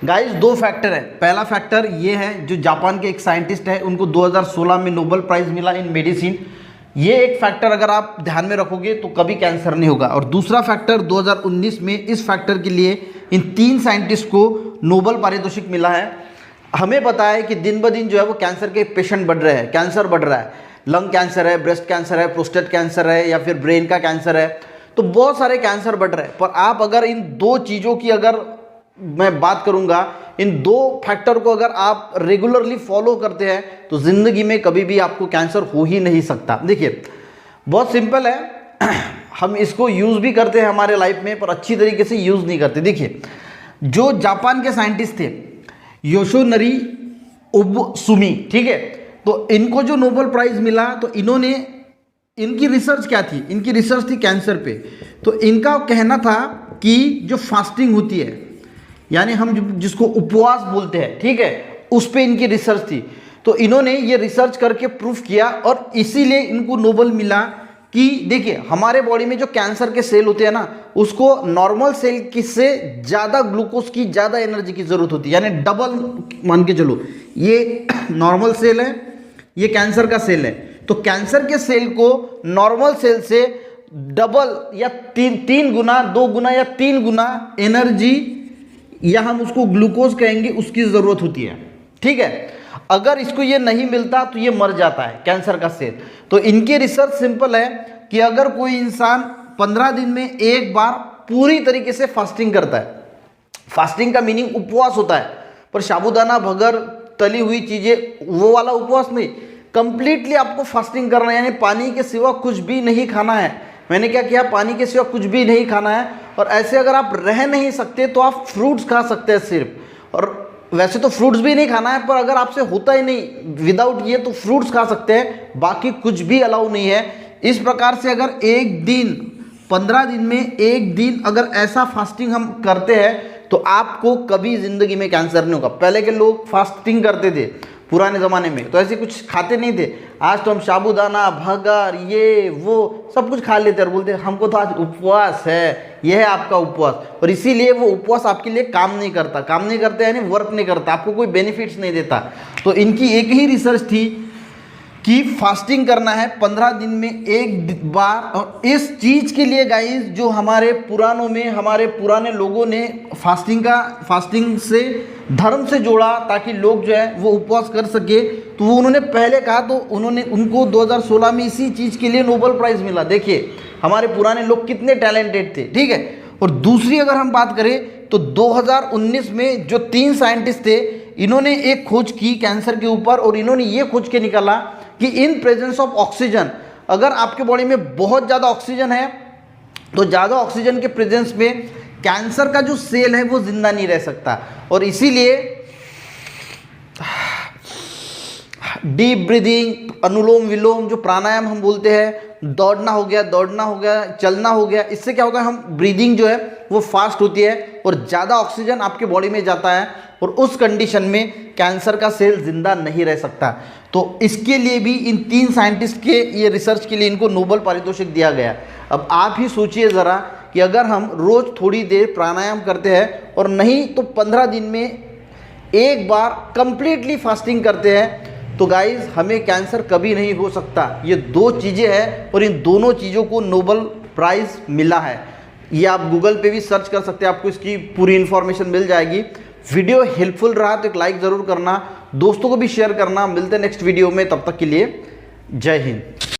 Guys दो factor है। पहला फैक्टर ये है, जो जापान के एक साइंटिस्ट है, उनको 2016 में नोबेल प्राइज मिला इन मेडिसिन। ये एक फैक्टर अगर आप ध्यान में रखोगे तो कभी कैंसर नहीं होगा। और दूसरा फैक्टर 2019 में इस फैक्टर के लिए इन 3 साइंटिस्ट को नोबेल पारितोषिक मिला है। हमें पता है कि दिन ब दिन जो है वो कैंसर के पेशेंट बढ़ रहे हैं, कैंसर बढ़ रहा है, लंग कैंसर है, ब्रेस्ट कैंसर है, प्रोस्टेट कैंसर है, या फिर ब्रेन का कैंसर है, तो बहुत सारे कैंसर बढ़ रहे हैं। पर आप अगर इन दो चीज़ों की अगर मैं बात करूंगा, इन 2 फैक्टर को अगर आप रेगुलरली फॉलो करते हैं तो जिंदगी में कभी भी आपको कैंसर हो ही नहीं सकता। देखिए बहुत सिंपल है, हम इसको यूज़ भी करते हैं हमारे लाइफ में, पर अच्छी तरीके से यूज़ नहीं करते। देखिए जो जापान के साइंटिस्ट थे योशिनोरी ओबसुमी, ठीक है, तो इनको जो नोबेल प्राइज मिला, तो इन्होंने, इनकी रिसर्च क्या थी? इनकी रिसर्च थी कैंसर पे। तो इनका कहना था कि जो फास्टिंग होती है, यानी हम जिसको उपवास बोलते हैं, ठीक है, उस पे इनकी रिसर्च थी। तो इन्होंने ये रिसर्च करके प्रूफ किया और इसीलिए इनको नोबेल मिला कि देखिए हमारे बॉडी में जो कैंसर के सेल होते हैं ना, उसको नॉर्मल सेल की से ज़्यादा ग्लूकोज की, ज़्यादा एनर्जी की ज़रूरत होती है, यानी डबल मान के चलो। ये नॉर्मल सेल है, ये कैंसर का सेल है, तो कैंसर के सेल को नॉर्मल सेल से डबल या 3 गुना, 2 गुना या 3 गुना एनर्जी, या हम उसको ग्लूकोज कहेंगे, उसकी ज़रूरत होती है, ठीक है। अगर इसको ये नहीं मिलता तो ये मर जाता है कैंसर का सेल। तो इनकी रिसर्च सिंपल है कि अगर कोई इंसान 15 दिन में एक बार पूरी तरीके से फास्टिंग करता है, फास्टिंग का मीनिंग उपवास होता है, पर साबूदाना, भगर, तली हुई चीज़ें, वो वाला उपवास नहीं, कंप्लीटली आपको फास्टिंग करना है, यानी पानी के सिवा कुछ भी नहीं खाना है। मैंने क्या किया, पानी के सिवा कुछ भी नहीं खाना है। और ऐसे अगर आप रह नहीं सकते तो आप फ्रूट्स खा सकते हैं सिर्फ, और वैसे तो फ्रूट्स भी नहीं खाना है, पर अगर आपसे होता ही नहीं विदाउट ये, तो फ्रूट्स खा सकते हैं, बाकी कुछ भी अलाउ नहीं है। इस प्रकार से अगर एक दिन, 15 दिन में एक दिन अगर ऐसा फास्टिंग हम करते हैं तो आपको कभी ज़िंदगी में कैंसर नहीं होगा। पहले के लोग फास्टिंग करते थे पुराने ज़माने में, तो ऐसे कुछ खाते नहीं थे। आज तो हम साबूदाना, भगर, ये वो सब कुछ खा लेते और बोलते हमको तो आज उपवास है, यह है आपका उपवास। और इसीलिए वो उपवास आपके लिए काम नहीं करता, काम नहीं करता यानी वर्क नहीं करता, आपको कोई बेनिफिट्स नहीं देता। तो इनकी एक ही रिसर्च थी कि फास्टिंग करना है 15 दिन में एक बार। और इस चीज़ के लिए गाइस, जो हमारे पुरानों में, हमारे पुराने लोगों ने फास्टिंग से धर्म से जोड़ा, ताकि लोग जो है वो उपवास कर सके, तो वो उन्होंने पहले कहा, तो उनको 2016 में इसी चीज़ के लिए नोबेल प्राइज़ मिला। देखिए हमारे पुराने लोग कितने टैलेंटेड थे, ठीक है। और दूसरी अगर हम बात करें तो 2019 में जो 3 साइंटिस्ट थे, इन्होंने एक खोज की कैंसर के ऊपर, और इन्होंने ये खोज के निकाला कि इन प्रेजेंस ऑफ ऑक्सीजन, अगर आपके बॉडी में बहुत ज़्यादा ऑक्सीजन है, तो ज़्यादा ऑक्सीजन के प्रेजेंस में कैंसर का जो सेल है वो जिंदा नहीं रह सकता। और इसीलिए डीप ब्रीदिंग, अनुलोम विलोम, जो प्राणायाम हम बोलते हैं, दौड़ना हो गया, चलना हो गया, इससे क्या होता है, हम ब्रीदिंग जो है वो फास्ट होती है और ज़्यादा ऑक्सीजन आपके बॉडी में जाता है, और उस कंडीशन में कैंसर का सेल जिंदा नहीं रह सकता। तो इसके लिए भी इन 3 साइंटिस्ट के ये रिसर्च के लिए इनको नोबेल पारितोषिक दिया गया। अब आप ही सोचिए ज़रा कि अगर हम रोज़ थोड़ी देर प्राणायाम करते हैं, और नहीं तो 15 दिन में एक बार कंप्लीटली फास्टिंग करते हैं, तो गाइज हमें कैंसर कभी नहीं हो सकता। ये 2 चीज़ें हैं, और इन दोनों चीज़ों को नोबेल प्राइज़ मिला है। ये आप गूगल पे भी सर्च कर सकते हैं, आपको इसकी पूरी इन्फॉर्मेशन मिल जाएगी। वीडियो हेल्पफुल रहा तो एक लाइक ज़रूर करना, दोस्तों को भी शेयर करना। मिलते हैं नेक्स्ट वीडियो में, तब तक के लिए जय हिंद।